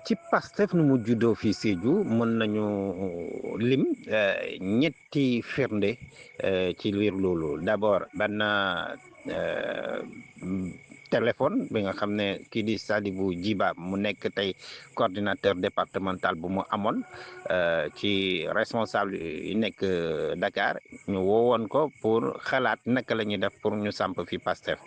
ci Pastef nu mu juddoo fii Sédhiou mën nañu lim ñetti firnde ci liir loolu d'abord benn téléphone bi nga xam ne kii di Sadibou Djiba mu nekk tey coordinateur départemental bu mu amoon ci responsable yi nekk Dakar ñu woowoon ko pour xalaat naka la ñuy def pour ñu samp fi Pastef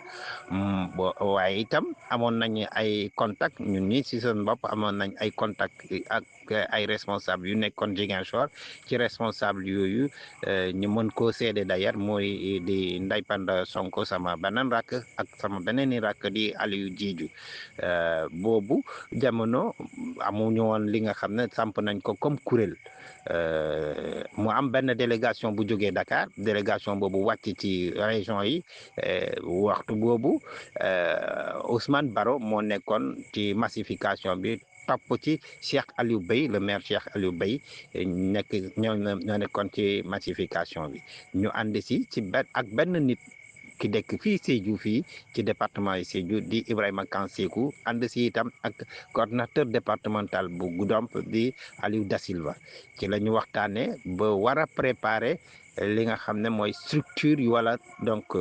waaye itam amoon nañu ay contact ñun ñi si seen bopp amoon nañ ay contact ak ay responsable yu nekkoon Ziguinchor ci responsable yooyu ñu mën koo seede d'ailleurs mooy di Ndeye Penda Sonko sama beneen rakk ak sama beneen i rakk di Aliou Diédhiou boobu jamono amuñu woon li nga xam ne samp nañ ko comme kuréel mu am benn délégation bu jógee Dakar délégation boobu wàcc ci région yi waxtu boobu Ousmane Baro moo nekkoon ci massification bi topp ci Cheikh Aliou Bey le maire Cheikh Aliou Bey nekk ñoo nekkoon ci massification bi ñu ànd ak benn nit ki dekk fii Sédhiou fii ci département yi Sédhiou di Ibrahima Kansékou ànd si itam ak coordonnateur départemental bu Goudomp di Aliou Da Silva ci la ñu waxtaanee ba war a préparer li nga xam ne mooy structure yi wala donc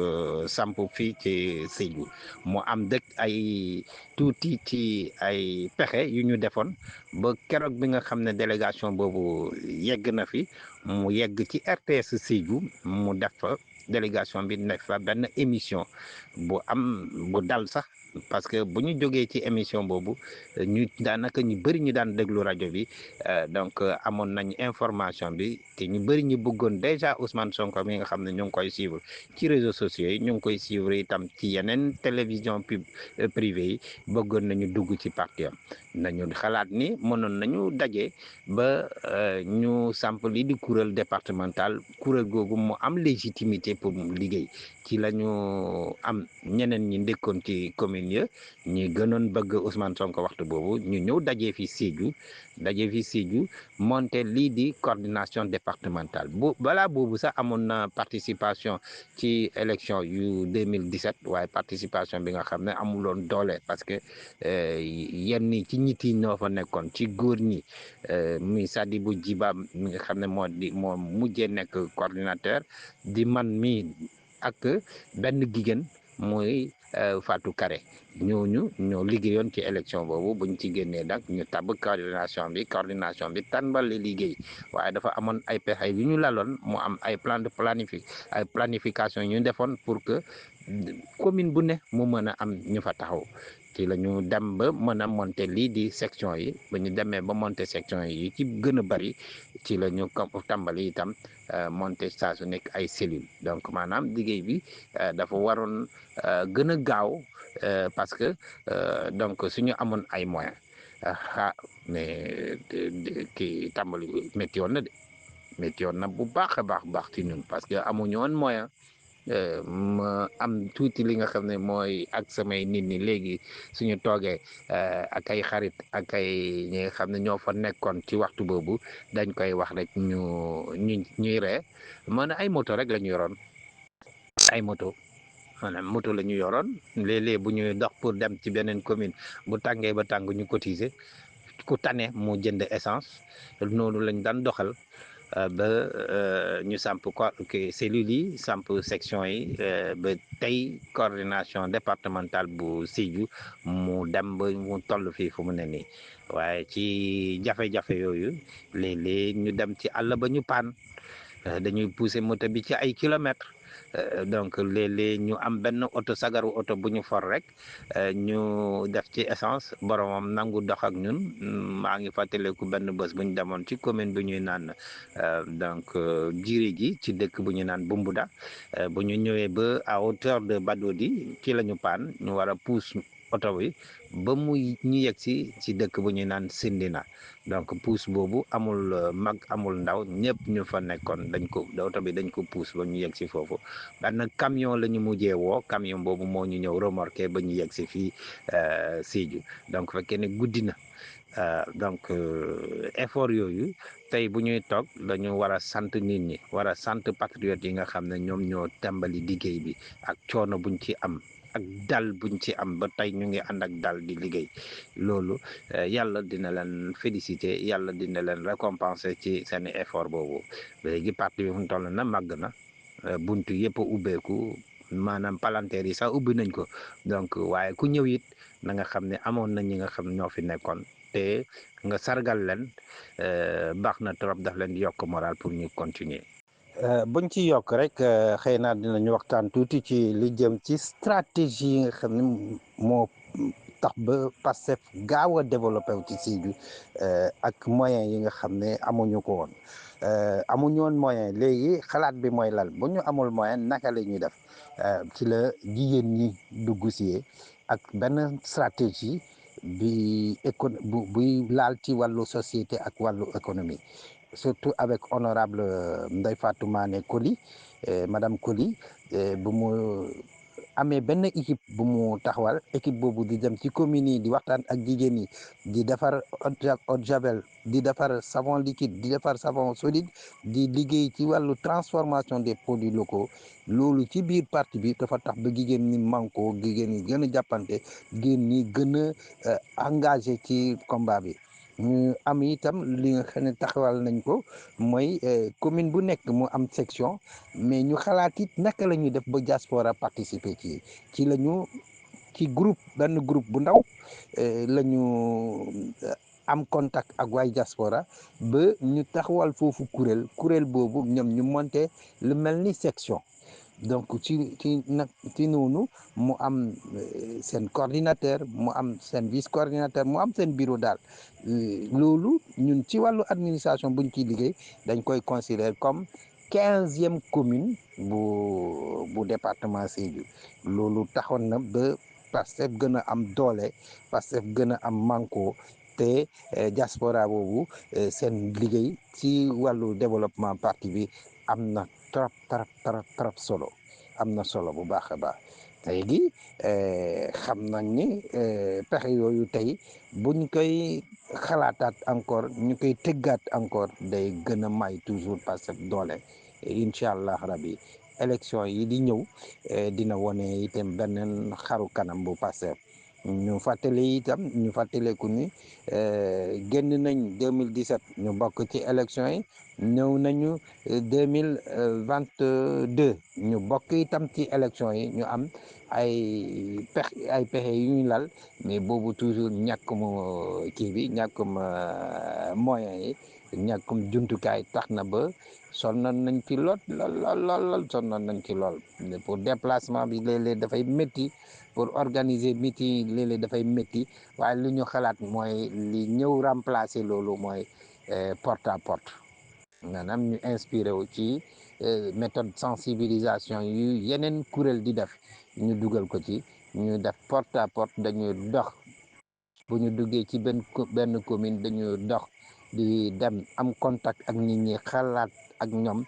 samp fii ci Sédhiou mu am dëkk ay tuuti ci ay pexe yu ñu defoon ba keroog bi nga xam ne délégation boobu yegg na fi mu yegg ci RTS Sédhiou mu def fa délégation bi nekk fa benn émission bu am bu dal sax parce que bu ñu jógee ci émission boobu ñu daanaka ñu bëri ñu daan déglu rajo bi donc amoon nañ information bi te ñu bëri ñu bëggoon déjà Ousmane Sonko mi nga xam ne ñu ngi koy suivre ci réseaux sociaux yi ñu ngi koy suivre itam ci yeneen télévision privée yi bëggoon nañu dugg ci parti am nañu xalaat ni mënoon nañu daje ba ñu samp lii di kuréel départemental kuréel googu mu am légitimité pour mu liggéey ci la ñu am ñeneen ñi ndekkoon ci commune ya ñi gënoon bëgg Ousmane Sonko waxtu boobu ñu ñëw dajee fi Sédhiou monté lii di coordination départementale balaa boobu sax amoon na participation ci élection yu 2017 waaye participation bi nga xam ne amuloon doole parce que yenn ci ñit yi ñoo fa nekkoon ci góor ñi muy Sadibou Djiba mi nga xam ne moo mujjee nekk coordinateur di man mi ak benn jigéen muy Fatou Kare ñooñu ñoo liggéeyoon ci élection boobu buñ ci génnee nag ñu tabb coordination bi tàmbali liggéey waaye dafa amoon ay pexe yu ñu laloon mu am ay plan de planification yu ñu defoon pour que commune bu ne mu mën a am ñu fa taxaw ci la ñu dem ba mën a monter lii di section yi ba ñu demee ba monter section yi ci gën a bari ci la ñu tàmbali itam monter saa su nekk ay cellules donc maanaam liggéey bi dafa waroon gën a gaaw parce que donc suñu amoon ay moyens mais kii tàmbali métti woon na bu baax a baax ci ñun parce que amuñu woon moyen ma am tuuti li nga xam ne mooy ak samay nit ñi léegi suñu toogee ak ay xarit ak ay ñi nga xam ne ñoo fa nekkoon ci waxtu boobu dañ koy wax rek ñuy ree man ay moto rek la ñu yoroon ay moto maanaam moto la ñu yoroon léeg-léeg bu ñuy dox pour dem ci beneen commune bu tàngee ba tàng ñu cotiser ku tane mu jënd essence noonu lañ daan doxal ba ñu samp cellules yi samp section yi ba tey coordination départementale bu Sédhiou mu dem ba mu toll fii fu mu ne nii waaye ci jafe-jafe yooyu léeg-léeg ñu dem ci àll ba ñu paan dañuy pousser moto bi ci ay kilomètres donc léeg-léeg ñu am benn sagaru oto bu ñu for rek ñu def ci essence boromam nangu dox ak ñun maa ngi fàttaliku benn bés bu ñu demoon ci commune bu ñuy naan donc jiri ji ci dëkk bu ñu naan Bumbuda bu ñu ñëwee ba à hauteur de Badodi ci la ñu paan ñu war a puus oto bi ba muy ñu yegg ci dëkk bu ñuy naan Sindina donc puus boobu amul mag amul ndaw ñëpp ñu fa nekkoon oto bi dañ ko puus ba ñu yegg si foofu benn camion la ñu mujjee woo camion boobu moo ñu ñëw remorqué ba ñu yegg si fii Sédhiou donc fekkee ne guddi na donc effort yooyu tey bu ñuy toog dañu war a sant nit ñi war a sant patriotes yi nga xam ne ñoom ñoo tàmbali liggéey bi ak coono buñ ci am ak dal buñ ci am ba tey ñu ngi ànd ak dal di liggéey loolu yàlla dina leen féliciter yàlla dina leen récompenser ci seen effort boobu léegi parti bi fu mu toll na màgg na buntu yëpp ubbeeku maanaam palanteer yi sax ubbi nañ ko donc waaye ku ñëw it na nga xam ne amoon na ñi nga xam ñoo fi nekkoon te nga sargal leen baax na trop daf leen di yokk moral pour ñu continuer. buñ ci yokk rek xëy na dinañu waxtaan tuuti ci li jëm ci stratégie yi nga xam ne moo tax ba Pastef gaaw a développé wu ci Sédhiou ak moyens yi nga xam ne amuñu ko woon amuñu woon moyen léegi xalaat bi mooy lal bu ñu amul moyen naka la ñuy def ci la jigéen ñi dugg si ak benn stratégie bi buy laal ci wàllu société ak wàllu économie surtout avec honorable Ndeye Fatou Mané Coly madame Coly bu mu amee benn équipe bu mu taxawal équipe boobu di dem ci communes yi di waxtaan ak jigéen ñi di defar eau de javel di defar savon liquide di defar savon solide di liggéey ci wàllu transformation des produits locaux loolu ci biir parti bi dafa tax ba jigéen ñi manko jigéen ñi gën a jàppante jigéen ñi gën a engagé ci combat bi ñu am itam li nga xam ne taxawal nañ ko mooy commune bu nekk mu am section mais ñu xalaat it naka la ñuy def ba diaspora participer ci la ñu ci benn groupe bu ndaw la ñu am contact ak waay diaspora ba ñu taxawal foofu kuréel boobu ñoom ñu monter lu mel ni section donc ci noonu mu am seen coordinateur mu am seen vice coordinateur mu am seen bureau daal loolu ñun ci wàllu administration buñ ciy liggéey dañ koy considérer comme 15e commune bu département Sédhiou loolu taxoon na ba Pastef gën a am doole Pastef gën a am manko te diaspora boobu seen liggéey ci wàllu développement parti bi am na trop solo am na solo bu baax a baax léegi xam nañ ni pexe yooyu tey buñ koy xalaataat encore ñu koy tëggaat encore day gën a may toujours Pastef doole incha allah rabi élection yi di ñëw dina wone itam beneen xaru kanam bu Pastef ñu fàttaleku ni génn nañ 2017 ñu bokk ci élection yi ñëw nañu 2022 ñu bokk itam ci élection yi ñu am ay pexe yu ñu lal mais boobu toujours ñàkkum moyen yi ñàkkum jumtukaay tax na ba sonnoon nañ ci lool sonnoon nañ ci lool pour déplacement bi léeg-léeg dafay métti pour organiser meeting léeg-léeg dafay métti waaye lu ñu xalaat mooy li ñëw remplacer loolu mooy porte à porte maanaam ñu inspiré wu ci méthode sensibilisation yu yeneen kuréel di def ñu dugal ko ci ñu def porte à porte dañuy dox bu ñu duggee ci benn commune dañuy dox di dem am contact ak nit ñi xalaat ak ñoom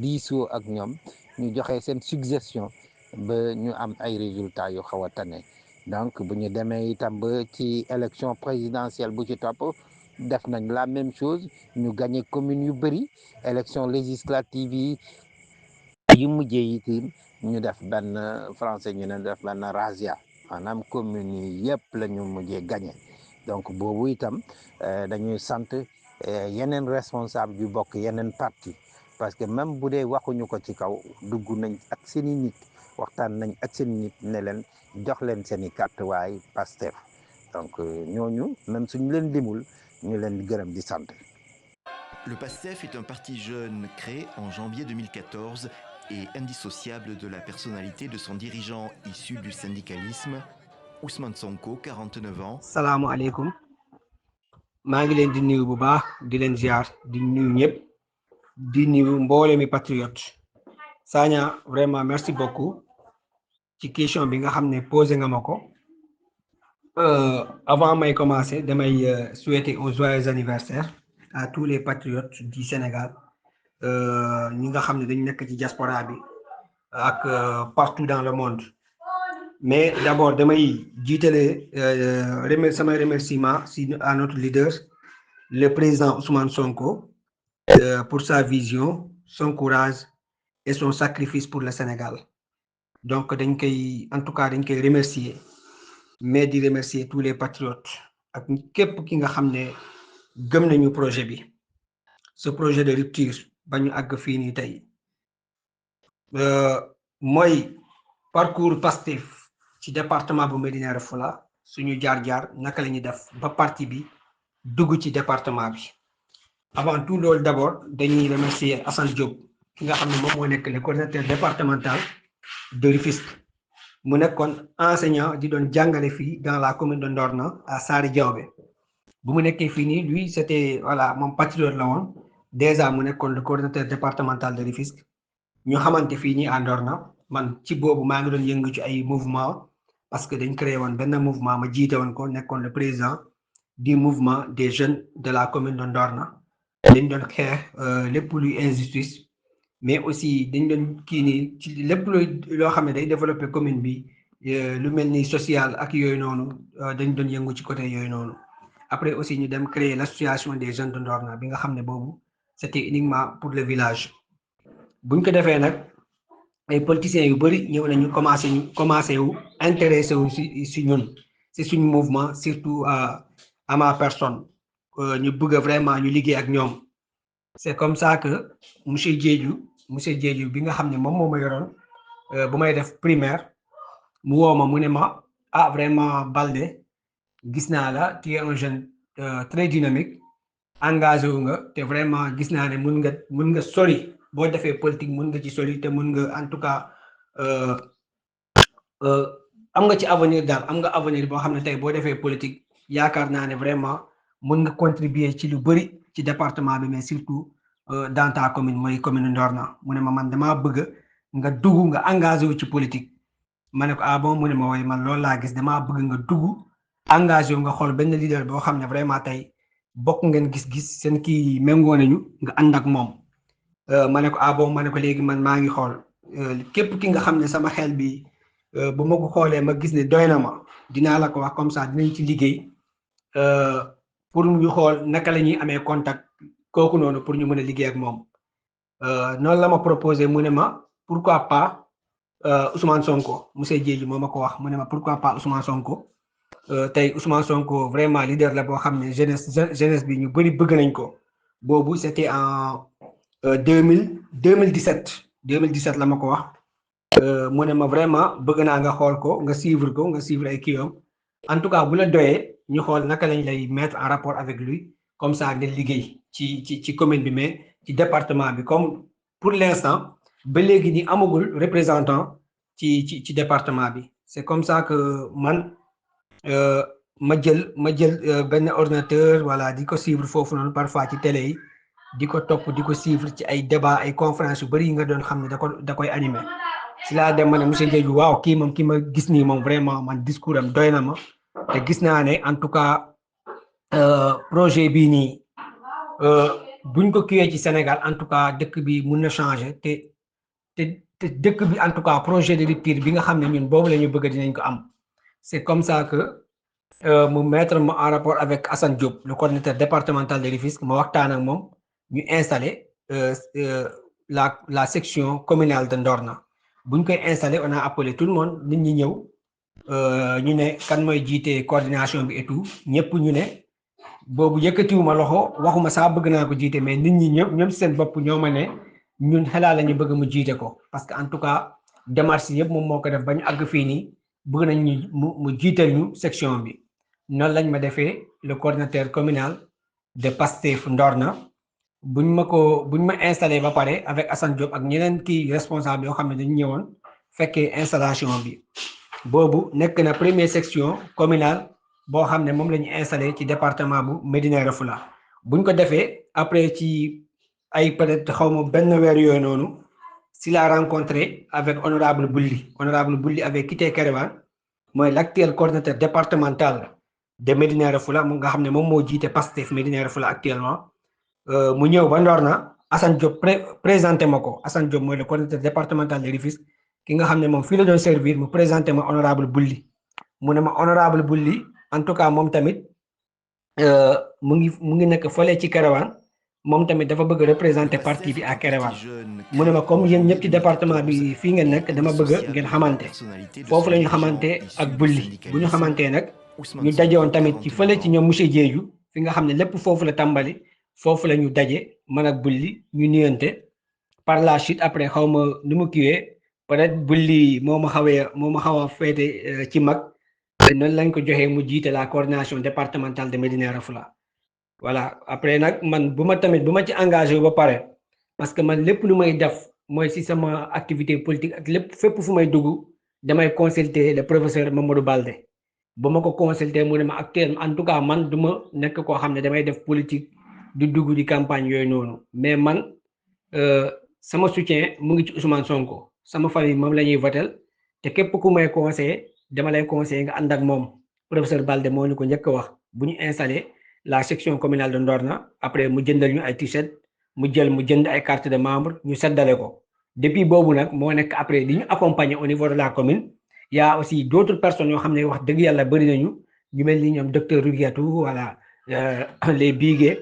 diisoo ak ñoom ñu joxe seen suggestion ba ñu am ay résultats yu xaw a tane donc bu ñu demee itam ba ci élection présidentielle bu ci topp def nañ la même chose ñu gagné commune yu bëri élection législative yi yu mujjee itam ñu def benn français ñu ne def benn razzia maanaam commune yi yëpp la ñu mujjee gagné donc boobu itam dañuy sant yeneen responsable yu bokk yeneen parti parce que même bu dee waxuñu ko ci kaw dugg nañ ak seeni nit waxtaan nañ ak seen nit ne leen jox leen seeni carte waay Pastef donc ñooñu même suñu leen limul ñu leen di gërëm di sant. Le PASTEF est un parti jeune créé en janvier 2014 et indissociable de la personnalité de son dirigeant issu du syndicalisme, Ousmane Sonko, 49 ans. Salaamu aleykum maa ngi leen di nuyu bu baax di leen ziar di nuyu ñëpp di nuyu mboole mi patriote Sagna vraiment merci beaucoup ci question bi nga xam ne posé nga ma ko avant may commencer damay souhaiter un joyeux anniversaire à tous les patriotes du Sénégal ñi nga xam ne dañu nekk ci diaspora bi ak partout dans le monde mais d'abord damay jiitale samay remerciement à notre leader le président Ousmane Sonko pour sa vision son courage et son sacrifice pour le Sénégal donc dañ koy en tout cas dañ koy remercier mais di remercier tous les patriotes ak képp ki nga xam ne gëm nañu projet bi ce projet de rupture ba ñu àgg fii nii tey mooy parcours Pastef ci département bu Médina Yoro Foulah suñu jaar-jaar naka la ñuy def ba parti bi dugg ci département bi avant tout loolu d'abord dañuy remercier Assane Diop ki nga xam ne moom moo nekk le coordinateur départemental de Rufisque mu nekkoon enseignant di doon jàngale fii dans la commune de Ndorna à Sari Diaobé bu mu nekkee fii nii lui c'était voilà moom patriote la woon déjà mu nekkoon le coordinateur départemental de Rufisque ñu xamante fii nii à Ndorna man ci boobu maa ngi doon yëngu ci ay mouvement parce que dañ créé woon benn mouvement ma jiite woon ko nekkoon le président du mouvement des jeunes de la commune de Ndorna dañ doon xeex lépp luy injustice mais aussi dañ doon kii nii ci lépp loo xam ne day développer commune bi lu mel ni social ak yooyu noonu dañ doon yëngu ci côté yooyu noonu après aussi ñu dem créer l'association des jeunes de Ndorna bi nga xam ne boobu c'était uniquement pour le village buñ ko defee nag ay politiciens yu bëri ñëw nañu commencé wu intéressé wu si ñun si suñu mouvement surtout à ma personne ñu bëgg vraiment ñu liggéey ak ñoom c'est comme ça que monsieur Diédhiou bi nga xam ne moom moo ma yoroon bu may def primaire mu woo ma mu ne ma vraiment Balde gis naa la tu es un jeune très dynamique engagé wu nga te vraiment gis naa ne mun nga sori boo defee politique mun nga ci sori te mun nga en tout cas am nga ci avenir daal am nga avenir boo xam ne tey boo defee politique yaakaar naa ne vraiment mun nga contribuer ci lu bëri ci département bi mais surtout dans ta commune mooy commune Ndorna mu ne ma man damaa bëgg nga dugg nga engagé wu ci politique ma ne ko bon mu ne ma woy man loolu laa gis damaa bëgg nga dugg engagé wu nga xool benn leader boo xam ne vraiment tey bokk ngeen gis-gis seen kii méngoo nañu nga ànd ak moom ma ne ko bon ma ne ko léegi man maa ngi xool képp ki nga xam ne sama xel bi bu ma ko xoolee ma gis ne doy na ma dinaa la ko wax comme ça dinañ ci liggéey pour ñu xool naka la ñuy amee contact kooku noonu pour ñu mën a liggéey ak moom noonu la ma proposé mu ne ma pourquoi pas Ousmane Sonko monsieur Diédhiou moo ma ko wax mu ne ma pourquoi pas Ousmane Sonko tey Ousmane Sonko vraiment leader la boo xam ne jeunesse bi ñu bëri bëgg nañ ko boobu c'était en 2017 la ma ko wax mu ne ma vraiment bëgg naa nga xool ko nga suivre ay kii en tout cas bu la doyee ñu xool naka lañ lay mettre en rapport avec lui comme ça nga liggéey ci commune bi mais ci département bi comme pour l'instant ba léegi ni amagul représentant ci département bi c'est comme ça que man ma jël benn ordinateur voilà di ko suivre foofu noonu parfois ci télé yi di ko topp di ko suivre ci ay débat ay conférences yu bëri yi nga doon xam ne da koy animé si laa dem ma ne monsieur Diédhiou waaw kii moom ki ma gis nii moom vraiment man discours am doy na ma te gis naa ne en tout cas projet bii nii buñ ko kiiyee ci Sénégal en tout cas dëkk bi mun na changer te dëkk bi en tout cas projet de rupture bi nga xam ne ñun boobu la ñu bëgg dinañ ko am c'est comme ça que mu mettre ma en rapport avec Assane Diop le coordinateur départemental de Rufisque ma waxtaan ak moom ñu installer la section communale de Ndorna buñ koy installer on a appelé tout le monde nit ñi ñëw ñu ne kan mooy jiite coordination bi et tout ñëpp ñu ne boobu yëkkatiwuma loxo waxuma saa bëgg naa ko jiite mais nit ñi ñoom seen bopp ñoo ma ne ñun xelaa la ñu bëgg mu jiite ko parce que en tout cas démarche yëpp moom moo ko def ba ñu àgg fii nii bëgg nañ ñu mu jiital ñu section bi noonu lañ ma defee le coordinateur communal de Pastef Ndorna buñ ma installé ba pare avec Assane Diop ak ñeneen kii responsable yoo xam ne dañu ñëwoon fekkee installation bi boobu nekk na première section communale boo xam ne moom la ñu installé ci département bu Médina Yoro Foulah buñ ko defee après ci ay peut-être xaw ma benn weer yooyu noonu si la rencontré avec honorable Bulli avait quitté Kéréwan mooy l'actuel coordinateur départemental de Médina Yoro Foulah mu nga xam ne moom moo jiite Pastef Médina Yoro Foulah actuellement mu ñëw ba Ndorna Assane Diop présenté ma ko Assane Diop mooy le coordinateur départemental de Rufisque ki nga xam ne moom fii la doon servir mu présenté ma honorable Bulli mu ne ma honorable Bulli en tout cas moom tamit mu ngi nekk fële ci Kéréwan moom tamit dafa bëgg représenter parti bi à Kéréwan mu ne ma comme yéen ñëpp ci département bi fii ngeen nekk dama bëgg ngeen xamante foofu la ñu xamante ak bulli bu ñu xamantee nag ñu dajewoon tamit ci fële ci ñoom monsieur Diédhiou fi nga xam ne lépp foofu la tàmbali foofu la ñu daje man ak bulli ñu nuyante par la suite après xaw ma nu mu kiwee peut-être bulli moo ma xaw a féete ci mag noonu lañ ko joxee mu jiite la coordination départementale de Médina Yoro Foulah voilà après nag man bu ma ci engagé ba pare parce que man lépp lu may def mooy si sama activité politique ak lépp fépp fu may dugg damay consulter le professeur Mamadou Baldé ba ma ko consulter mu ne ma actuellement en tout cas man du ma nekk koo xam ne damay def politique du dugg di campagne yooyu noonu mais man sama soutien mu ngi ci Ousmane Sonko sama famille moom la ñuy votel te képp ku may conseiller dama lay conseiller nga ànd ak moom professeur Baldé moo ñu ko njëkk a wax bu ñu installé la section communale de Ndorna après mu jëndal ñu ay t-shirt mu jënd ay carte de membre ñu seddale ko depuis boobu nag moo nekk après di ñu accompagner au niveau de la commune y a aussi d'autres personnes yoo xam ne wax dëgg yàlla bëri nañu ñu mel ni ñoom docteur Rugiatou voilà les Bigué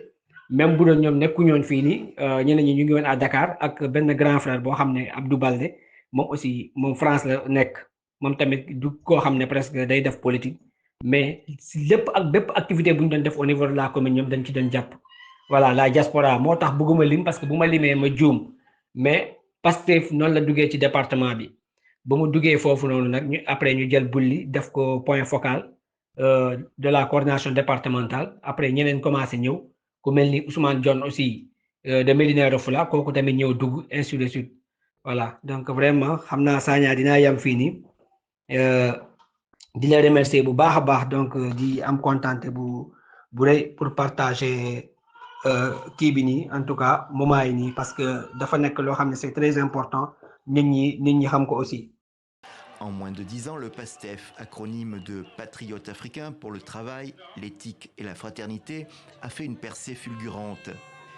même bu doon ñoom nekkuñoon fii nii ñeneen ñi ñu ngi woon à Dakar ak benn grand frère boo xam ne Abdou Baldé moom aussi moom France la nekk moom tamit du koo xam ne presque day def politique mais si lépp ak bépp activité bu ñu doon def au niveau de la commune ñoom dañ ci doon jàpp voilà la diaspora moo tax bëgguma lim parce que bu ma limee ma juum mais Pastef noonu la duggee ci département bi ba mu duggee foofu noonu nag ñu après ñu jël bulli def ko point focal de la coordination départementale après ñeneen commencé ñëw ku mel ni Ousmane Dione aussi de Médina Yoro Foulah kooku tamit ñëw dugg ainsi de suite voilà donc vraiment xam naa Sagna dinaa yam fii nii di la remercier bu baax a baax donc di am contenté bu rëy pour partager kii bi nii en tout cas moment yi nii parce que dafa nekk loo xam ne c'est très important nit ñi xam ko aussi. En moins de 10 ans, le PASTEF, acronyme de Patriotes africains pour le travail, l'éthique et la fraternité, a fait une percée fulgurante.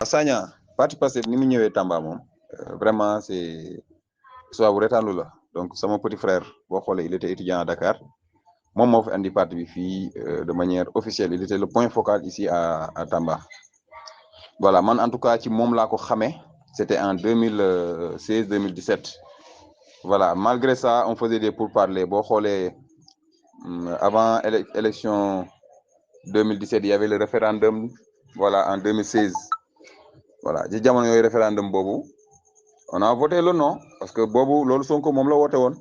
Sagna parti PASTEF ni mu ñëwee Tamba moom vraiment c'est soit bu reetaanlu la donc sama petit frère boo xoolee il était étudiant à Dakar moom moo fi andi parti bi fii de manière officielle il était le point focal ici à Tamba voilà man en tout cas ci moom laa ko xamee c'était en 2016-2017 voilà malgré ça on faisait des pourparlers boo xoolee avant élection 2017 il y avait le référendum voilà en 2016 voilà ci jamono yooyu référendum boobu on a voté le non parce que boobu loolu Sonko moom la woote woon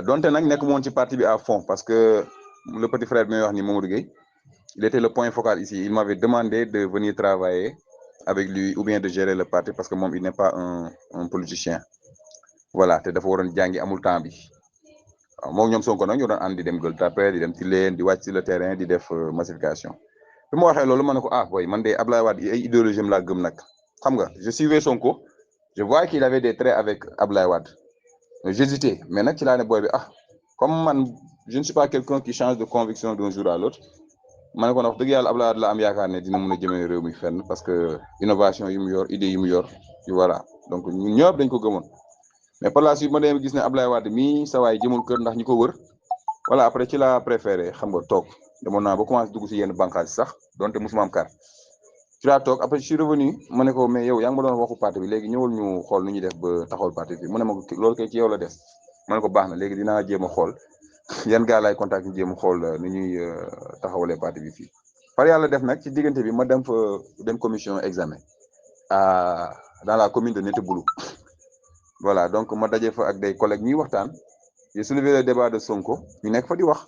donte nag nekk moon ci parti bi à fond parce que le petit frère bi may wax ni Mamadou Gueye il était le point focal ici il m'avait demandé de venir travailler avec lui ou bien de gérer le parti parce que moom il n'est pas un politicien voilà te dafa waroon jàngi amul temps bi waaw moom ñoom Sonko nag ñu doon ànd di dem Gueule Tapée di dem Tilène di wàcc sur le terrain di def massification bi ma waxee loolu ma ne ko boy man de Ablaye Wade ay idéologie am laa gëm nag xam nga je suivais Sonko je vois qu'il avait des traits avec Ablaye Wade j'hésitais mais nag ci laa ne boy bi comme man je ne suis pas quelqu'un qui change de conviction d'un jour à l'autre ma ne ko wax dëgg yàlla Ablaye Wade la am yaakaar ne dina mën a jëmee réew mi fenn parce que innovation yi mu yor idée yi mu yor voilà donc ñun ñëpp dañ ko gëmoon mais par la suite ma demee gis ne Ablaye Wade mii sa waay jëmul kër ndax ñi ko wër voilà après ci la préféré xam nga toog demoon naa ba commencé dugg si yenn bànqaas sax donte musuma am carte ci laa toog après je suis revenu ma ne ko mais yow yaa ngi ma doon waxu parti bi léegi ñëwal ñu xool nu ñuy def ba taxawal parti bi mu ne ma loolu kay ci yow la des ma ne ko baax na léegi dinaa jéem a xool yan gars laay contact ñu jéem a xool nu ñuy taxawalee parti bi fii par yàlla def nag ci diggante bi ma dem commission examen dans la commune de Neteboulou voilà donc ma daje fa ak des collègues ñuy waxtaan j'ai soulevé le débat de Sonko ñu nekk fa di wax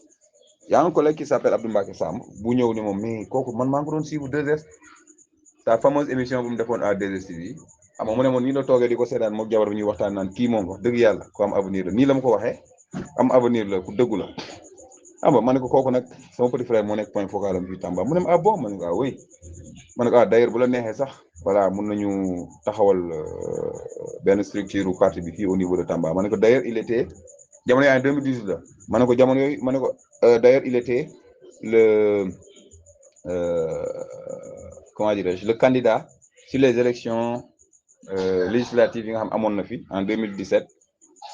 y a un collègue qui s'appelle Abdou Mbacké Samb bu ñëw ne moom mais kooku man maa ngi ko doon suivre 2S sa fameuse émission bu mu defoon à 2STV xam nga mu ne moom nii la toogee di ko seetaan moom jabar bi ñuy waxtaan naan kii moom wax dëgg yàlla ku am avenir la nii la ma ko waxee am avenir la ku dëggu la xam nga ma ne ko kooku nag sama petit frère moo nekk point focal am fii Tamba mu ne ma bon ma ne ko oui ma ne ko d'ailleurs bu la neexee sax voilà mun nañu taxawal benn structure parti bi fii au niveau de Tamba ma ne ko d'ailleurs il était jamono yaa 2018 la ma ne ko jamono yooyu ma ne ko d'ailleurs il était le comment dirais-je le candidat sur les élections législatives yi nga xam amoon na fi en 2017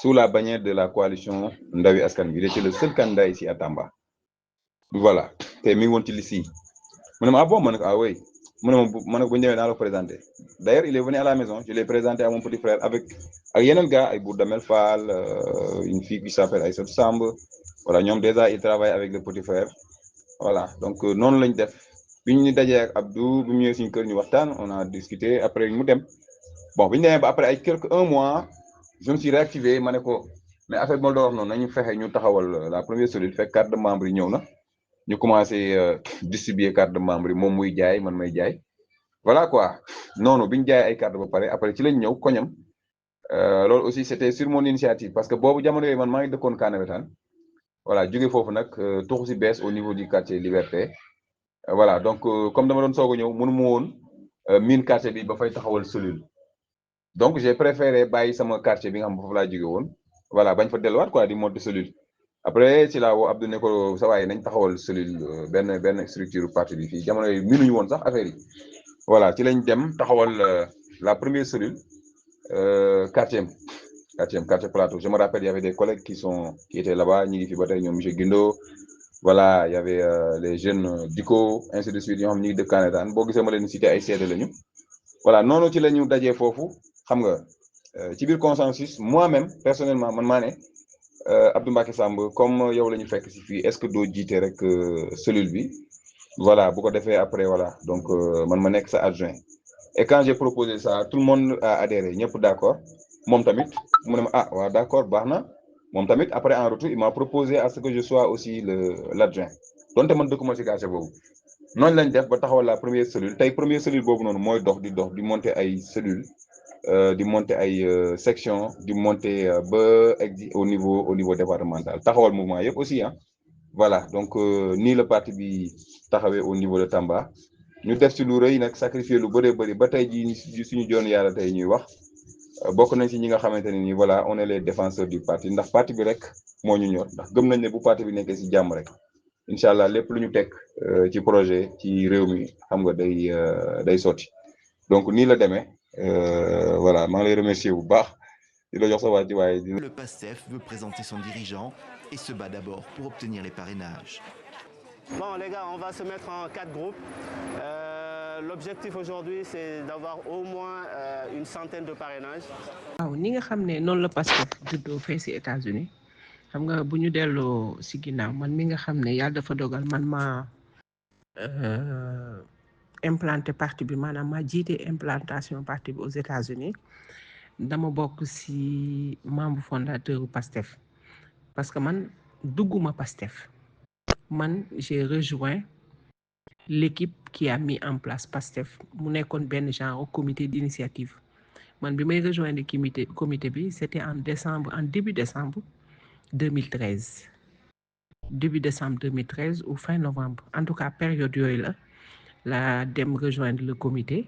sous la bannière de la coalition Ndawi Askan Wi il était le seul candidat ici à Tamba voilà te mi ngi woon ci liste yi mu ne ma bon ma ne ko oui mu ne ma ne ko bu ñu demee naa la présenté d'ailleurs il est venu à la maison je l'ai présenté à mon petit frère avec yeneen gars ay Bourdamel Fall une fille qui s'appelle Aïssatou Samb voilà ñoom déjà il travaille avec le petit frère voilà donc noonu lañ def bi ñu dajee ak Abdou bi mu ñëwee suñu kër ñu waxtaan on a discuté après mu dem bon bi ñu demee ba après ay un mois je me suis réactivé ma ne ko mais affaire bi ma doon wax noonu nañu fexe ñu taxawal la première cellule fekk carte de membre yi ñëw na ñu commencé distribuer carte de membre yi moom muy jaay man may jaay voilà quoi noonu bi ñu jaay ay carte ba pare après ci lañ ñëw koñam loolu aussi c'était sur mon initiative parce que boobu jamono yooyu man maa ngi dëkkoon Kanawetaan voilà jóge foofu nag tuxu si bees au niveau du quartier Liberté voilà donc comme dama doon soog a ñëw mënu ma woon miin quartier bi ba fay taxawal cellule donc j'ai préféré bàyyi sama quartier bi nga xam foofu laa jóge woon voilà bañ fa delluwaat quoi di monter cellule après ci laa woo Abdou ne ko sa waay nañ taxawal cellule benn structure parti bi fii jamono yooyu miinuñu woon sax affaire yi voilà ci lañ dem taxawal la première cellule quartier plateau je me rappelle il y avait des collègues qui étaient là-bas ñi ngi fi ba tey ñoom monsieur Guindo voilà il y avait les jeunes Diko ainsi de suite ñoo xam ñi ngi dëkk Kanawetaan boo gisee ma leen cité ay seede lañu voilà noonu ci la ñu dajee foofu xam nga ci biir consensus moi-même personnellement man maa ne Abdou Mbacké Samb comme yow la ñu fekk si fii est-ce que doo jiite rek cellule bi voilà bu ko defee après voilà donc man ma nekk sa adjoint et quand j'ai proposé ça tout le monde a adhéré ñëpp d'accord moom tamit mu ne ma ah waaw d'accord baax na moom tamit après en retour il m'a proposé à ce que je sois aussi l'adjoint donte man dëkkuma si quartier boobu noonu lañ def ba taxawal la première cellule tey première cellule boobu noonu mooy dox di monter ay cellule di monter ay section di monter ba egg au niveau départemental taxawal mouvement yëpp aussi ah voilà donc nii la parti bi taxawee au niveau de Tamba ñu def ci lu rëy nag sacrifier lu bëree bëri ba tey jii suñu joon yàlla tey ñuy wax bokk nañ ci ñi nga xamante ne nii voilà on est les défenseurs du parti ndax parti bi rek moo ñu ñor ndax gëm nañ ne bu parti bi nekkee ci jàmm rek incha allah lépp lu ñu teg ci projet ci réew mi xam nga day sotti donc nii la demee voilà maa ngi lay remercier bu baax di la jox sa waay ci waaye. Le PASTEF veut présenter son dirigeant et se bat d'abord pour obtenir les parrainages. Bon les gars, on va se mettre en 4 groupes. L'objectif aujourd'hui c'est d'avoir au moins une centaine de parrainages. waaw ni nga xam ne noonu la PASTEF juddoo fee si États-Unis xam nga bu ñu delloo si ginnaaw man mi nga xam ne yàlla dafa dogal man maa implanté parti bi maanaam maa jiite implantation parti bi aux États-Unis dama bokk si membre fondateur u PASTEF parce que man dugguma PASTEF man j'ai rejoint l'équipe qui a mis en place PASTEF mu nekkoon benn genre comité d'initiative man bi may rejoindre comité bi c'était en début décembre 2013 ou fin novembre en tout cas période yooyu la dem rejoindre le comité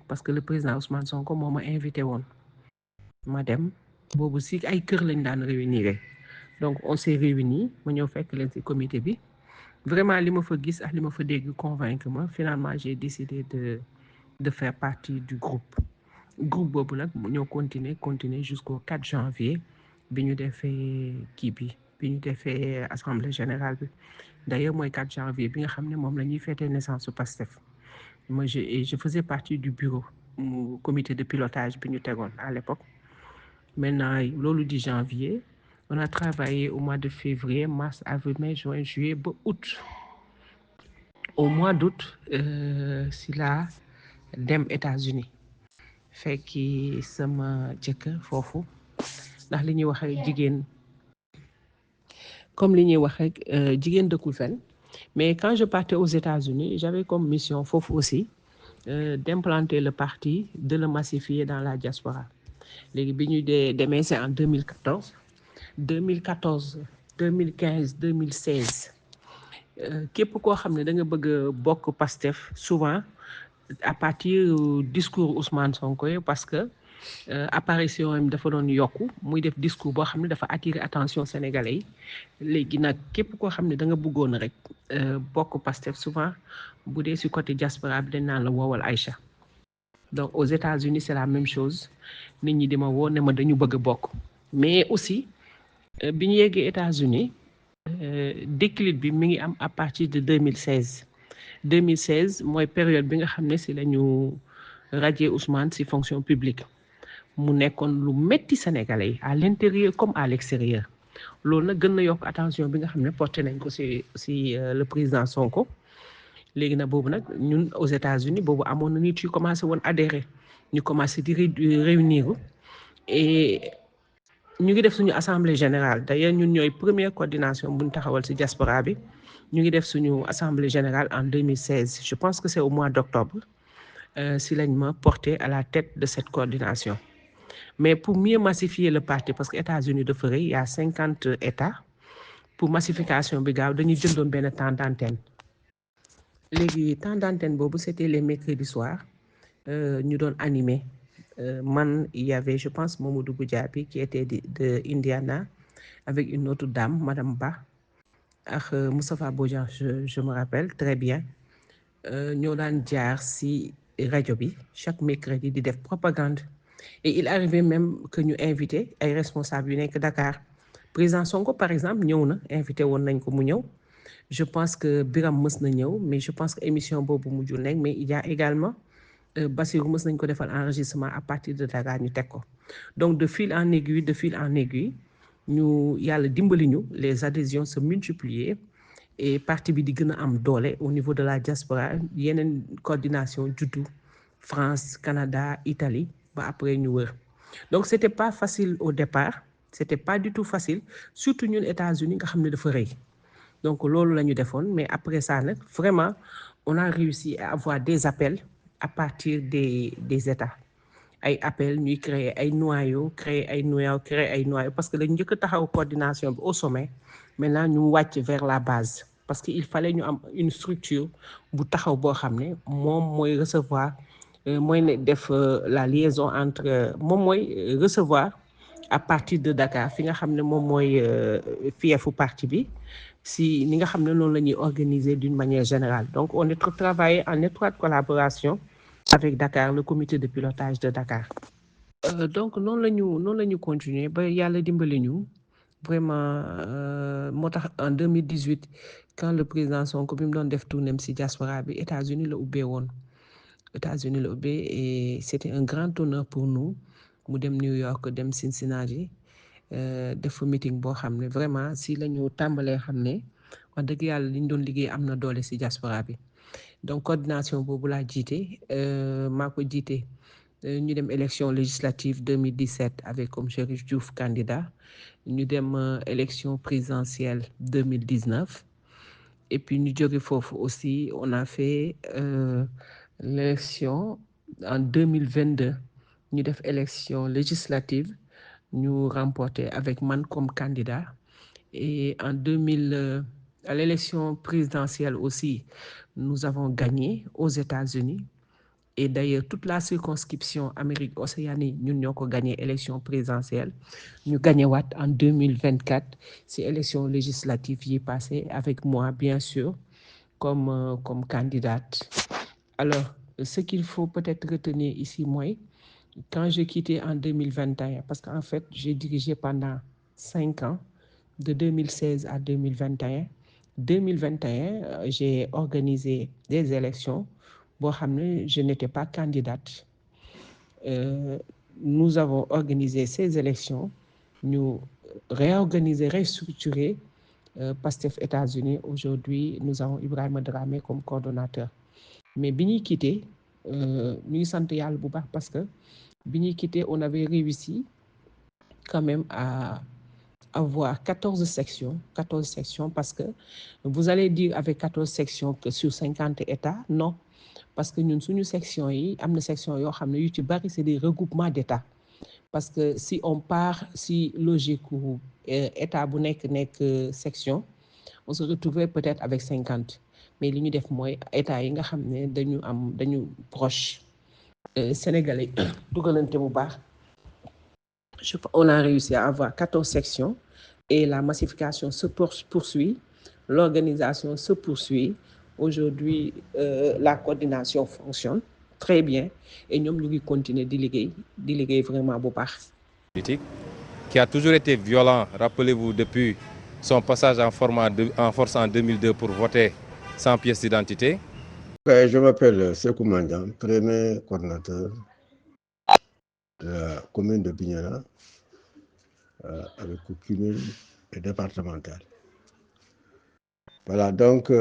parce que le président Ousmane Sonko moo ma invité woon ma dem boobu si ay kër lañ daan réunir donc on s'est réunis ma ñëw fekk leen ci comité bi vraiment li ma fa gis ak li ma fa dégg convaincre ma finalement j'ai décidé de faire partie du groupe boobu nag ñoo continuer jusqu'au 4 janvier bi ñu defee assemblée générale bi d'ailleurs mooy 4 janvier bi nga xam ne moom la ñuy fêter naissance su PASTEF moi je faisais partie du bureau comité de pilotage bi ñu tegoon à l'époque maintenant loolu di janvier on a travaillé au mois de février, mars, avril, mai, juin, juillet, août. Au mois d'août, si la dem États-Unis fekki sama jëkkër foofu ndax li ñuy wax rek jigéen comme li ñuy wax rek jigéen dëkkul fenn mais quand je partais aux États-Unis j'avais comme mission foofu aussi d'implanter le parti, de le massifier dans la diaspora léegi bi ñu demee c'est en 2014 2015 2016 képp koo xam ne da nga bëgg a bokk PASTEF souvent à partir discours Ousmane Sonko parce que apparition am dafa doon yokku muy def discours boo xam ne dafa attirer attention sénégalais yi léegi nag képp koo xam ne da nga bëggoon rek bokk PASTEF souvent bu dee si côté diaspora bi dañ naan la woowal Aïcha donc aux États-Unis c'est la même chose nit ñi di ma woo ne ma dañu bëgg a bokk mais aussi bi ñu yeggee États-Unis déclic bi mi ngi am à partir de 2016 2016 mooy période bi nga xam ne si la ñu radié Ousmane si fonction publique mu nekkoon lu metti sénégalais yi à l'intérieur comme à l'extérieur loolu nag gën na yokk attention bi nga xam ne porté nañ ko si le président Sonko léegi nag boobu nag ñun aux États-Unis boobu amoon na nit yu commencé woon adhérer ñu commencé di réunir et ñu ngi def suñu assemblée générale d'ailleurs ñun ñooy première coordination bu ñu taxawal ci diaspora bi ñu ngi def suñu assemblée générale en 2016 je pense que c'est au mois d'octobre si lañ ma porté à la tête de cette coordination mais pour mieux massifier le parti parce que États-Unis dafa rëy il y a 50 États pour massification bi gaaw dañuy jëndoon benn temps d'antenne léegi temps d'antenne boobu c'était les mercredis soirs ñu doon animé man il y avait je pense Mamadou Goudiaby qui était de Indiana avec une autre dame madame Ba ak Moustapha Bodian je me rappelle très bien ñoo daan jaar ci rajo bi chaque mercredi di def propagande et il arrivait même que ñu invité ay responsables yu nekk Dakar président Sonko par exemple ñëw na invité woon nañ ko mu ñëw je pense que Biram mës na ñëw mais je pense que émission boobu mujjul nekk mais il y a également Bassirou mës nañ ko defal enregistrement à partir de Dakar ñu teg ko donc de fil en aiguille ñu yàlla dimbali ñu les adhésions se multiplier et parti bi di gën a am doole au niveau de la diaspora yeneen coordination juddu France Canada Italie ba après ñu wër donc c'était pas facile au départ c'était pas du tout facile surtout ñun États-Unis nga xam ne dafa rëy donc loolu la ñu defoon mais après ça nag vraiment on a réussi à avoir des appels à partir des États ay appels ñuy créer ay noyaux parce que dañu njëkk a taxaw coordination bi au sommet maintenant ñu wàcc vers la base parce que il fallait ñu am une structure bu taxaw boo xam ne moom mooy recevoir mooy ne def la liaison entre moom mooy recevoir à partir de Dakar fi nga xam ne moom mooy fiefu parti bi si ni nga xam ne noonu la ñuy organiser d'une manière générale donc on est travaillé en étroite collaboration avec Dakar le comité de pilotage de Dakar donc noonu la ñu continuer ba yàlla dimbali ñu vraiment moo tax en 2018 quand le président Sonko bi mu doon def tournéem ci diaspora bi États-Unis la ubbee et c'était un grand honneur pour nous mu dem New York dem Cincinnati def fa meeting boo xam ne vraiment si la ñu tàmbalee xam ne wax dëgg yàlla li ñu doon liggéey am na doole ci diaspora bi donc coordination boobu laa jiite maa ko jiite ñu dem élection législative 2017 avec comme Chérif Diouf candidat ñu dem élection présidentielle 2019 et puis ñu jóge foofu aussi on a fait l'élection en 2022 ñu def élection législative ñu remporté avec man comme candidat et en 2000 à l'élection présidentielle aussi nous avons gagné aux États-Unis et d'ailleurs toute la circonscription Amérique Océanie ñun ñoo ko gagné élection présidentielle ñu gagné waat en 2024 si élection législative yi passé avec moi bien sûr comme candidate. Alors ce qu'il faut peut-être retenir ici mooy quand j'ai quitté en 2021 parce qu'en fait j'ai dirigé pendant 5 ans de 2016 à 2021 j'ai organisé des élections boo xam ne je n'étais pas candidate nous avons organisé ces élections ñu réorganiser restructurer Pastef États-Unis aujourd'hui nous avons Ibrahima Dramé comme coordonnateur mais bi ñuy quitté ñu ngi sant yàlla bu baax parce que bi ñuy quitté on avait réussi quand même à avoir 14 sections parce que vous allez dire avec 14 sections que sur 50 États non parce que ñun suñu section yi am na section yoo xam ne yu ci bari c'est des regroupements d'États parce que si on part si logique ou État bu nekk section on se retrouverait peut-être avec 50 mais li ñu def mooy État yi nga xam ne dañu proche sénégalais dugalante bu baax on a réussi à avoir 14 sections et la massification se poursuit l'organisation se poursuit aujourd'hui la coordination fonctionne très bien et ñoom ñu ngi continuer di liggéey vraiment bu baax. Politique qui a toujours été violent, rappelez-vous depuis son passage en force en 2002 pour voter sans pièce d'identité Je m'appelle Sekou Mandian, premier coordinateur de la commune de Bignona, avec cumul et départemental. Voilà, donc,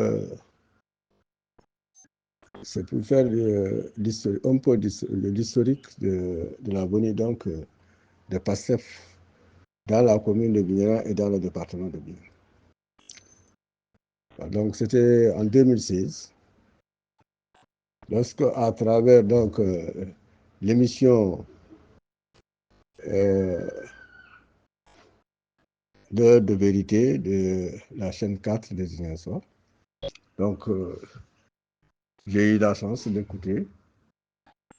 c'est pour faire un peu l'historique de la venue donc, de PASTEF dans la commune de Bignona et dans le département de Bignona. Donc, c'était en 2016, lorsque, à travers donc, l'émission L'heure de vérité de la chaîne 4 des Ziguinchor. Donc, j'ai eu la chance d'écouter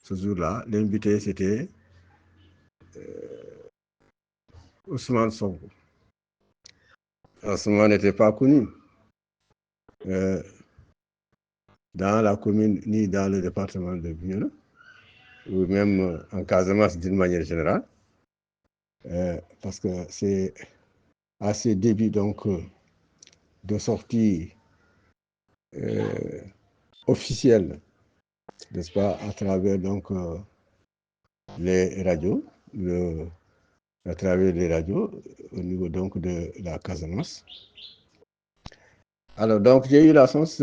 ce jour-là. L'invité, c'était Ousmane Sonko. En ce moment, n'était pas connu dans la commune ni dans le département de Bignona, ou même en Casamance d'une manière générale, parce que c'est à ses débuts donc, de sortie officielle, n'est-ce pas, à travers donc, les radios, à travers les radios, au niveau donc de la Casamance. Alors, donc, j'ai eu la chance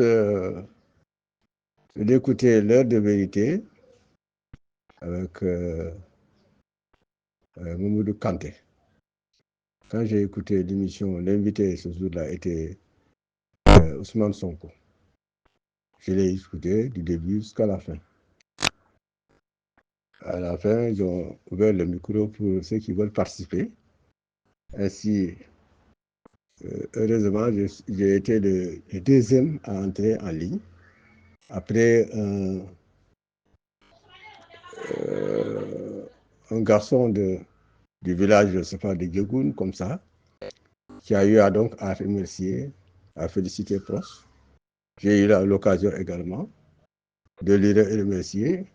d'écouter l'heure de vérité avec Mamoudou Kanté. Quand j'ai écouté l'émission, l'invité ce jour-là était Ousmane Sonko. Je l'ai écouté du début jusqu'à la fin. À la fin, ils ont ouvert le micro pour ceux qui veulent participer. Ainsi, heureusement, j'ai été le deuxième à entrer en ligne. Après un garçon du village, je ne sais pas, de Djegoun, comme ça, qui a eu donc à remercier, à féliciter Prost. J'ai eu l'occasion également de lui remercier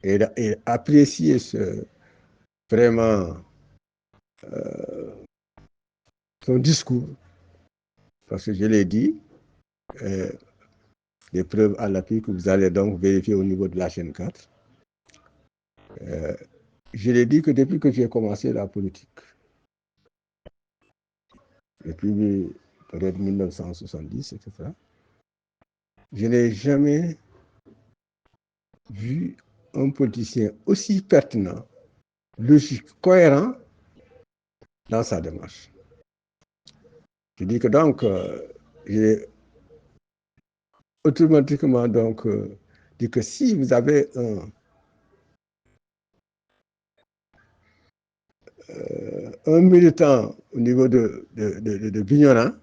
et apprécier vraiment son discours. Parce que je l'ai dit, des preuves à l'appui que vous allez donc vérifier au niveau de la chaîne 4. Je l'ai dit que depuis que j'ai commencé la politique, depuis peut-être 1970, etc., je n'ai jamais vu un politicien aussi pertinent, logique, cohérent dans sa démarche. Je dis que donc, j'ai automatiquement donc dit que si vous avez un militant au niveau de Bignona,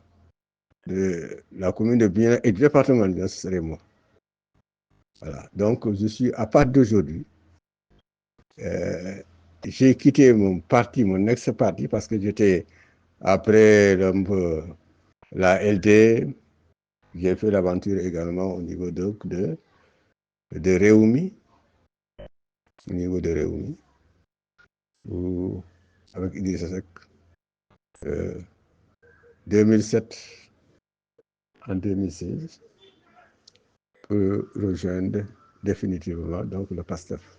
de la commune de Bignona et du département de Bignona, ce serait moi. Voilà. Donc, je suis, à partir d'aujourd'hui, j'ai quitté mon parti, mon ex-parti, parce que j'étais, après la LD, j'ai fait l'aventure également au niveau de Réumi, au niveau de Réumi, avec Idrissa Seck, 2007 en 2016, pour rejoindre définitivement donc, le PASTEF.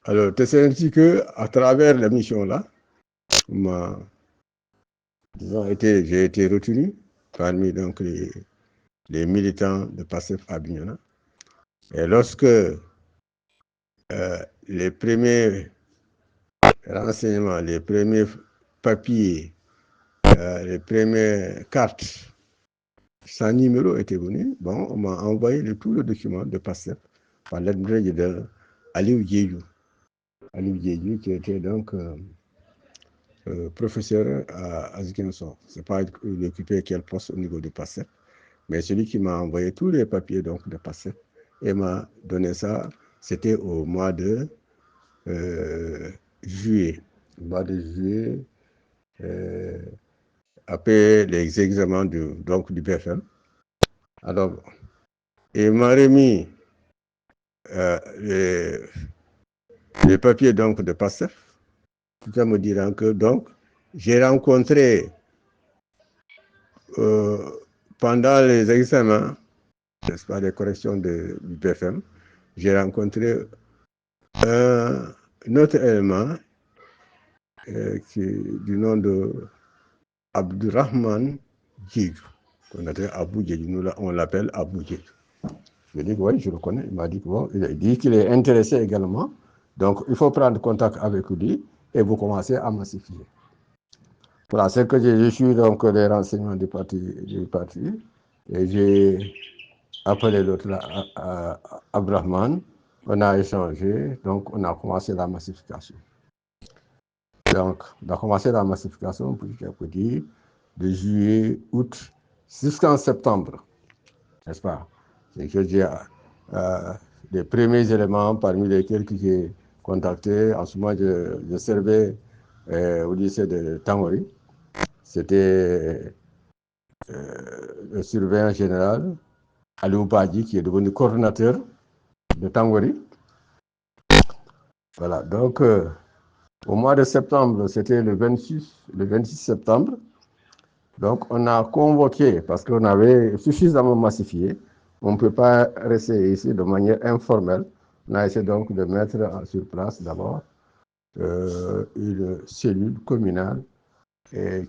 Alors, c'est ainsi qu'à travers la mission-là, j'ai été retenu parmi donc, les militants de PASTEF à Bignona. Et lorsque les premiers renseignements, les premiers papiers, les premières cartes sans numéro étaient venus, bon, on m'a envoyé tout le document de PASTEF par l'intermédiaire de Aliou Diédhiou. Aliou Diédhiou qui était donc professeur à Ziguinchor. Je ne sais pas il occupait quel poste au niveau du PASTEF, mais celui qui m'a envoyé tous les papiers donc, de PASTEF et m'a donné ça, c'était au mois de juillet. Au mois de juillet, après les examens du BFM. Alors, il m'a remis les papiers donc, de PASTEF, tout en me disant que donc, j'ai rencontré pendant les examens n'est-ce pas, des corrections du BFM, j'ai rencontré un autre élément du nom de Abdurrahman Djidj, qu'on appelle Abou Djidj, on l'appelle Abou Djidj. Je dis que oui, je le connais. Il m'a dit que bon, il dit qu'il est intéressé également. Donc, il faut prendre contact avec lui et vous commencez à massifier. Voilà, c'est que j'ai reçu donc les renseignements du parti et j'ai appelé l'autre là, Abrahman. On a échangé, donc on a commencé la massification. Donc, on a commencé la massification petit à petit de juillet, août, jusqu'en septembre, n'est-ce pas? C'est que j'ai les premiers éléments parmi lesquels que j'ai contacté. En ce moment, je servais au lycée de Tangori. C'était le surveillant général, Aliou Badji, qui est devenu coordonnateur de Tangori. Voilà, donc au mois de septembre, c'était le 26 septembre. Donc, on a convoqué, parce qu'on avait suffisamment massifié, on ne peut pas rester ici de manière informelle. On a essayé donc de mettre sur place d'abord une cellule communale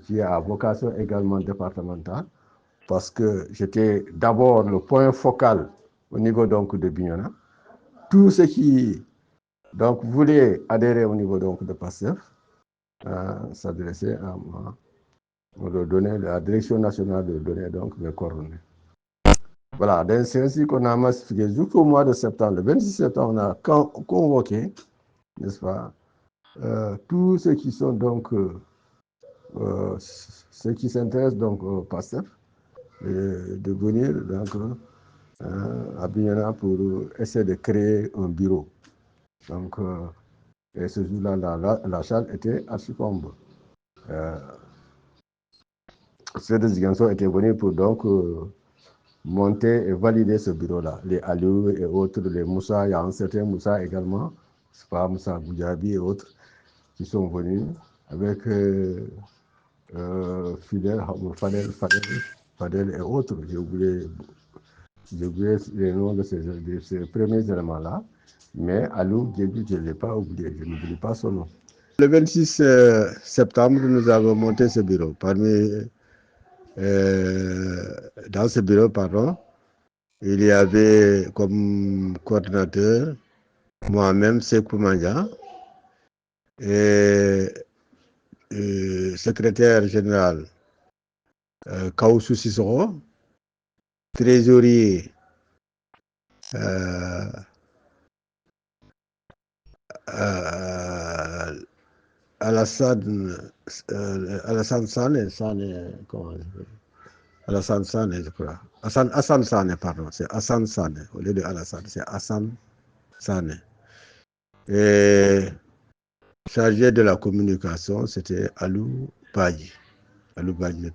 qui a vocation également départementale, parce que j'étais d'abord le point focal au niveau donc de Bignona. Tous ceux qui donc voulaient adhérer au niveau donc de PASTEF s'adressaient à moi. On leur donnait la direction nationale de donner donc mes coordonnées. Voilà, c'est ainsi qu'on a massifié jusqu'au mois de septembre. Le 26 septembre, on a convoqué, n'est-ce pas, tous ceux qui sont donc, ceux qui s'intéressent donc au PASTEF, de venir donc à Bignona pour essayer de créer un bureau. Donc, et ce jour-là, la salle était à Succombe. Ceux de Ziguinchor étaient venus pour donc monter et valider ce bureau-là. Les Aliou et autres, les Moussa, il y a un certain Moussa également, c'est pas Moussa Boudjabi et autres, qui sont venus avec Fadel et autres. J'ai oublié les noms de ces premiers éléments-là, mais Aliou, je ne l'ai pas oublié, je n'oublie pas son nom. Le 26 septembre, nous avons monté ce bureau. Dans ce bureau, pardon, il y avait comme coordinateur moi-même, Sekou Mandia, et secrétaire général Kaoussou Sissoko, trésorier Alassane Sané, comment Alassane Sané, je crois. Hassan Sané, pardon, c'est Hassan Sané. Au lieu de Alassane, c'est Hassan Sané. Et chargé de la communication, c'était Aliou Badji. Aliou Badji.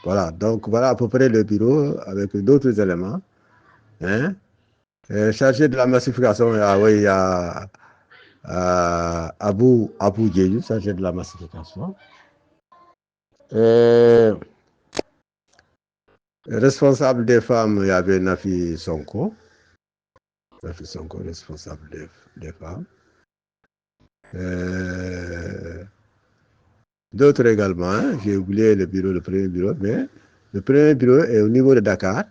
Voilà, donc voilà à peu près le bureau avec d'autres éléments. Hein? Chargé de la massification, il y a Abou Djidj, chargé de la massification. Responsable des femmes, il y avait Nafi Sonko. Nafi Sonko, responsable des femmes. D'autres également, hein, j'ai oublié le premier bureau, mais le premier bureau est au niveau de Dakar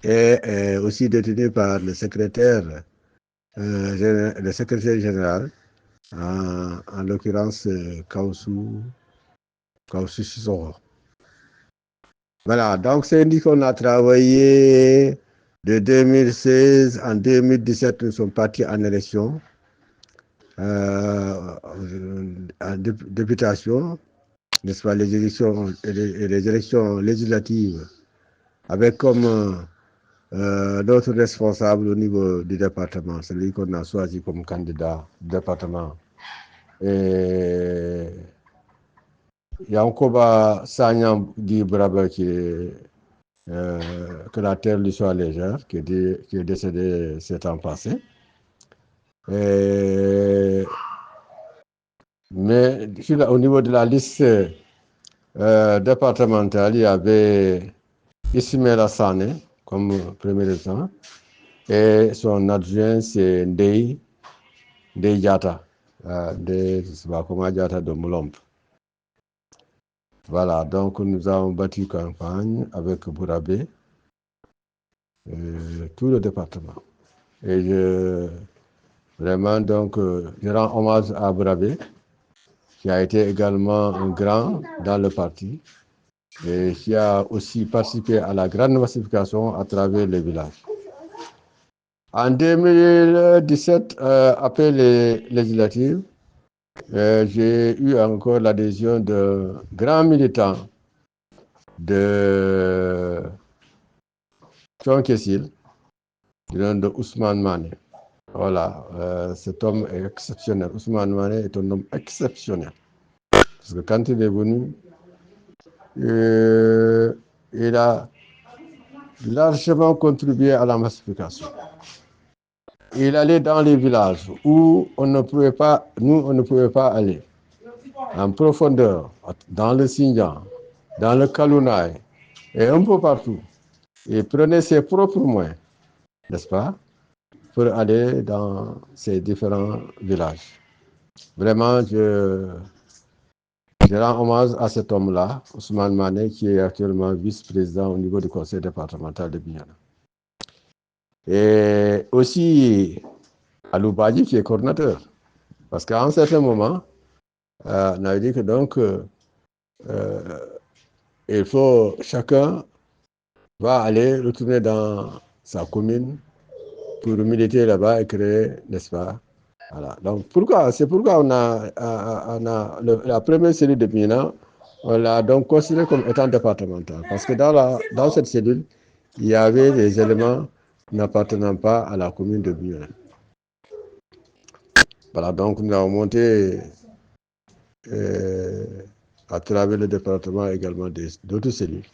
et aussi détenu par le secrétaire général, en l'occurrence Kaoussou Sissoko. Voilà, donc c'est dit qu'on a travaillé de 2016 en 2017, nous sommes partis en élection, en députation, n'est-ce pas, les élections législatives, avec comme d'autres responsables au niveau du département, celui qu'on a choisi comme candidat du département. Et Yankoba Sanyam Di Braba que la terre lui soit légère, qui est décédé ces temps passés. Mais au niveau de la liste départementale, il y avait Ismaël Sané comme premier résistant. Et son adjoint, c'est Ndeye Diatta, je sais pas comment Diatta de Moulomp. Voilà, donc nous avons battu campagne avec Bourabé, tout le département. Et vraiment, donc, je rends hommage à Bourabé, qui a été également un grand dans le parti et qui a aussi participé à la grande massification à travers les villages. En 2017, après les législatives, j'ai eu encore l'adhésion de grands militants de Thionkessil, du nom de Ousmane Mané. Voilà, cet homme est exceptionnel. Ousmane Mané est un homme exceptionnel. Parce que quand il est venu, il a largement contribué à la massification. Il allait dans les villages où on ne pouvait pas aller, en profondeur, dans le Xinjiang, dans le Kalounaï, et un peu partout. Il prenait ses propres moyens, n'est-ce pas, pour aller dans ces différents villages. Vraiment, je rends hommage à cet homme-là, Ousmane Mané, qui est actuellement vice-président au niveau du conseil départemental de Bignona. Et aussi Alou Badji, qui est coordinateur. Parce qu'à un certain moment, on avait dit que donc, il faut, chacun va aller retourner dans sa commune pour militer là-bas et créer, n'est-ce pas? Voilà. Donc, c'est pourquoi on a la première cellule de Bignona, on l'a donc considérée comme étant départementale. Parce que dans cette cellule, il y avait des éléments n'appartenant pas à la commune de Bignona. Voilà, donc nous avons monté à travers le département également d'autres cellules.